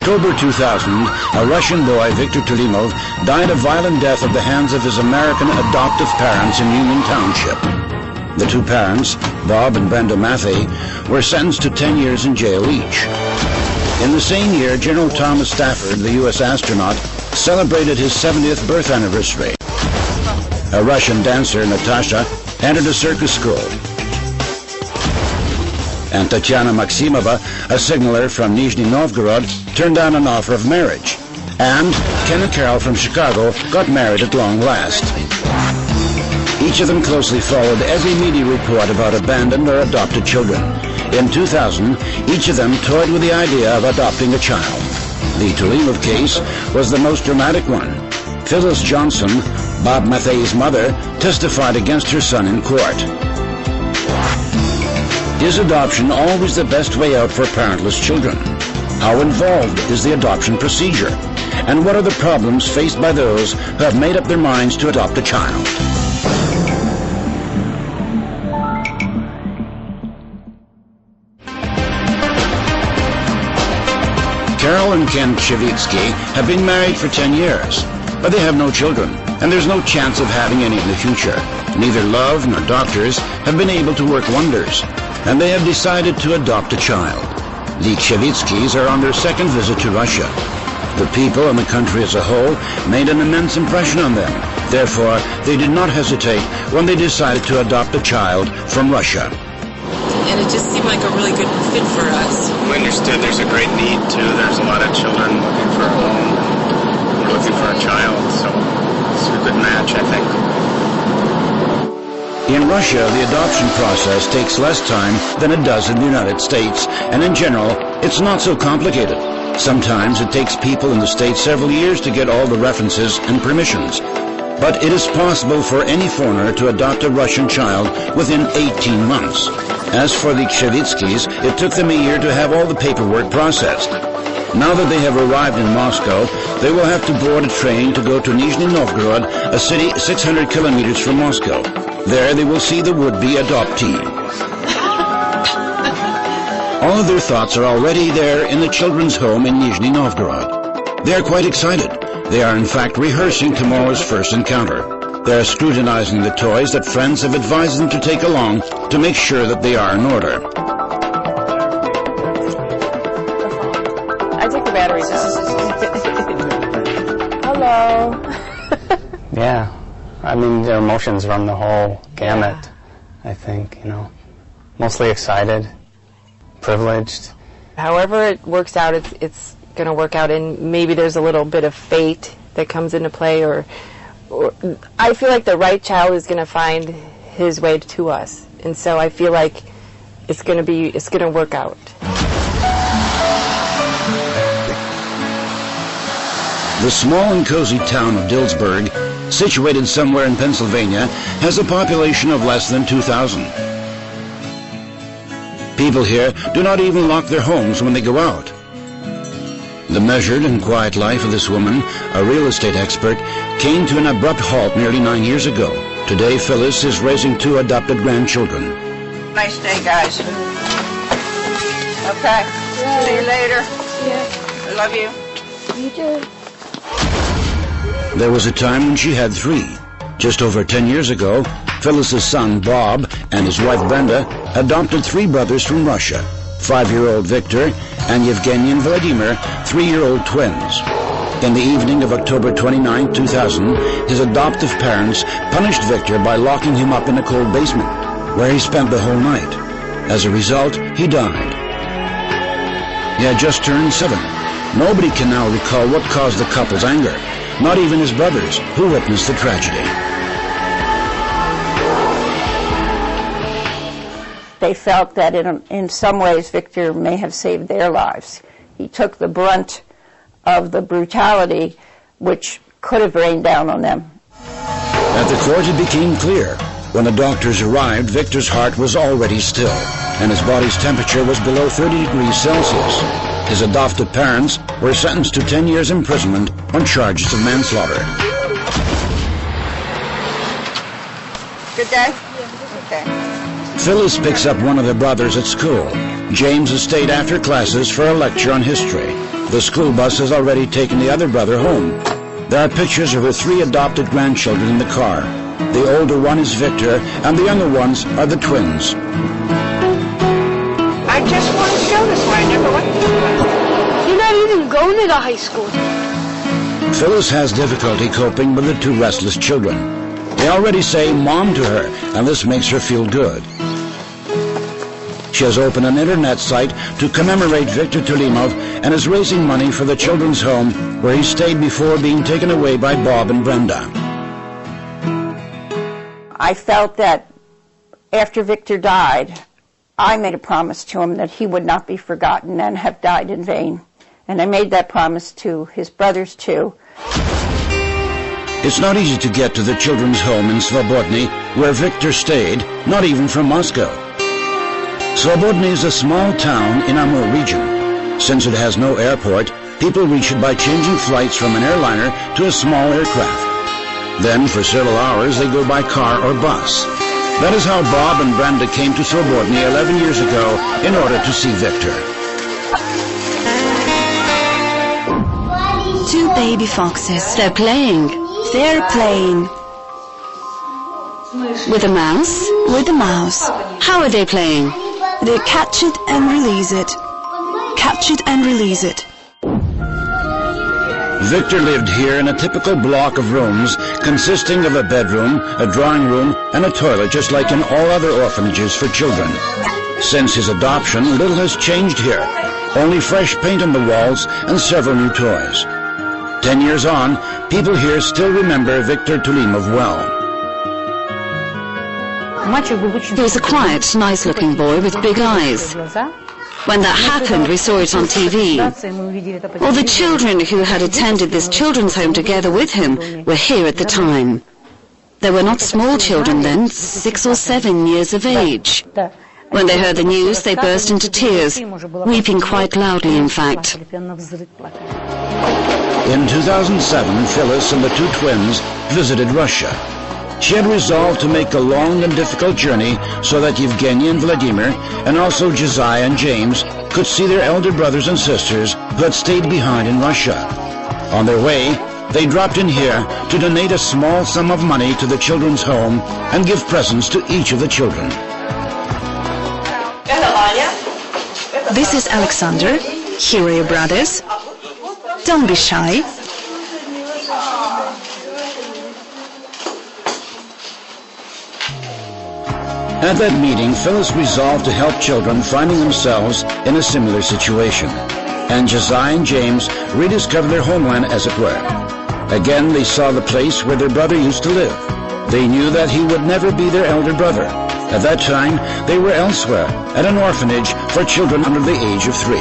October 2000, a Russian boy, Viktor Tulimov, died a violent death at the hands of his American adoptive parents in Union Township. The two parents, Bob and Brenda Mathey, were sentenced to 10 years in jail each. In the same year, General Thomas Stafford, the U.S. astronaut, celebrated his 70th birth anniversary. A Russian dancer, Natasha, entered a circus school. And Tatiana Maximova, a signaler from Nizhny Novgorod, turned down an offer of marriage. And Ken and Carol from Chicago got married at long last. Each of them closely followed every media report about abandoned or adopted children. In 2000, each of them toyed with the idea of adopting a child. The Tulimov case was the most dramatic one. Phyllis Johnson, Bob Mathey's mother, testified against her son in court. Is adoption always the best way out for parentless children? How involved is the adoption procedure? And what are the problems faced by those who have made up their minds to adopt a child? Carol and Ken Kshevitsky have been married for 10 years, but they have no children, and there's no chance of having any in the future. Neither love nor doctors have been able to work wonders, and they have decided to adopt a child. The Kshevitskys are on their second visit to Russia. The people and the country as a whole made an immense impression on them. Therefore, they did not hesitate when they decided to adopt a child from Russia. And it just seemed like a really good fit for us. We understood there's a great need too. There's a lot of children looking for a home. We're looking for a child, so it's a good match, I think. In Russia, the adoption process takes less time than it does in the United States, and in general, it's not so complicated. Sometimes it takes people in the States several years to get all the references and permissions. But it is possible for any foreigner to adopt a Russian child within 18 months. As for the Kshevitskys, it took them a year to have all the paperwork processed. Now that they have arrived in Moscow, they will have to board a train to go to Nizhny Novgorod, a city 600 kilometers from Moscow. There they will see the would-be adoptee. All of their thoughts are already there in the children's home in Nizhny Novgorod. They are quite excited. They are in fact rehearsing tomorrow's first encounter. They are scrutinizing the toys that friends have advised them to take along to make sure that they are in order. I took the batteries out. Hello. Yeah. I mean, their emotions run the whole gamut, I think, you know. Mostly excited, privileged. However it works out, it's going to work out, and maybe there's a little bit of fate that comes into play, or I feel like the right child is going to find his way to us, and so I feel like it's going to work out. The small and cozy town of Dillsburg, situated somewhere in Pennsylvania, has a population of less than 2,000. People here do not even lock their homes when they go out. The measured and quiet life of this woman, a real estate expert, came to an abrupt halt nearly 9 years ago. Today, Phyllis is raising 2 adopted grandchildren. Nice day, guys. Okay. Yeah. See you later. Yeah. I love you. You too. There was a time when she had 3. Just over 10 years ago, Phyllis's son, Bob, and his wife, Brenda, adopted 3 brothers from Russia, 5-year-old Viktor and Yevgeny and Vladimir, 3-year-old twins. In the evening of October 29, 2000, his adoptive parents punished Viktor by locking him up in a cold basement, where he spent the whole night. As a result, he died. He had just turned 7. Nobody can now recall what caused the couple's anger, not even his brothers, who witnessed the tragedy. They felt that in some ways Viktor may have saved their lives. He took the brunt of the brutality which could have rained down on them. At the court it became clear. When the doctors arrived, Viktor's heart was already still, and his body's temperature was below 30 degrees Celsius. His adoptive parents were sentenced to 10 years imprisonment on charges of manslaughter. Good day? Okay. Phyllis picks up one of the brothers at school. James has stayed after classes for a lecture on history. The school bus has already taken the other brother home. There are pictures of her 3 adopted grandchildren in the car. The older one is Victor, and the younger ones are the twins. I just want to show this one. I never went to one. You're not even going to the high school. Phyllis has difficulty coping with the 2 restless children. They already say Mom to her, and this makes her feel good. She has opened an internet site to commemorate Victor Tulimov and is raising money for the children's home where he stayed before being taken away by Bob and Brenda. I felt that after Victor died, I made a promise to him that he would not be forgotten and have died in vain. And I made that promise to his brothers too. It's not easy to get to the children's home in Svobodny, where Victor stayed, not even from Moscow. Svobodny is a small town in Amur region. Since it has no airport, people reach it by changing flights from an airliner to a small aircraft. Then, for several hours, they go by car or bus. That is how Bob and Brenda came to Svobodny 11 years ago in order to see Victor. 2 baby foxes. They're playing. They're playing. With a mouse? With a mouse. How are they playing? They catch it and release it. Catch it and release it. Victor lived here in a typical block of rooms consisting of a bedroom, a drawing room, and a toilet, just like in all other orphanages for children. Since his adoption, little has changed here. Only fresh paint on the walls and several new toys. 10 years on, people here still remember Victor Tulimov well. He was a quiet, nice-looking boy with big eyes. When that happened, we saw it on TV. All the children who had attended this children's home together with him were here at the time. They were not small children then, 6 or 7 years of age. When they heard the news, they burst into tears, weeping quite loudly, in fact. In 2007, Phyllis and the 2 twins visited Russia. She had resolved to make a long and difficult journey so that Yevgeny and Vladimir, and also Josiah and James, could see their elder brothers and sisters who had stayed behind in Russia. On their way, they dropped in here to donate a small sum of money to the children's home and give presents to each of the children. This is Alexander. Here are your brothers. Don't be shy. At that meeting, Phyllis resolved to help children finding themselves in a similar situation. And Josiah and James rediscovered their homeland, as it were. Again, they saw the place where their brother used to live. They knew that he would never be their elder brother. At that time, they were elsewhere, at an orphanage for children under the age of 3.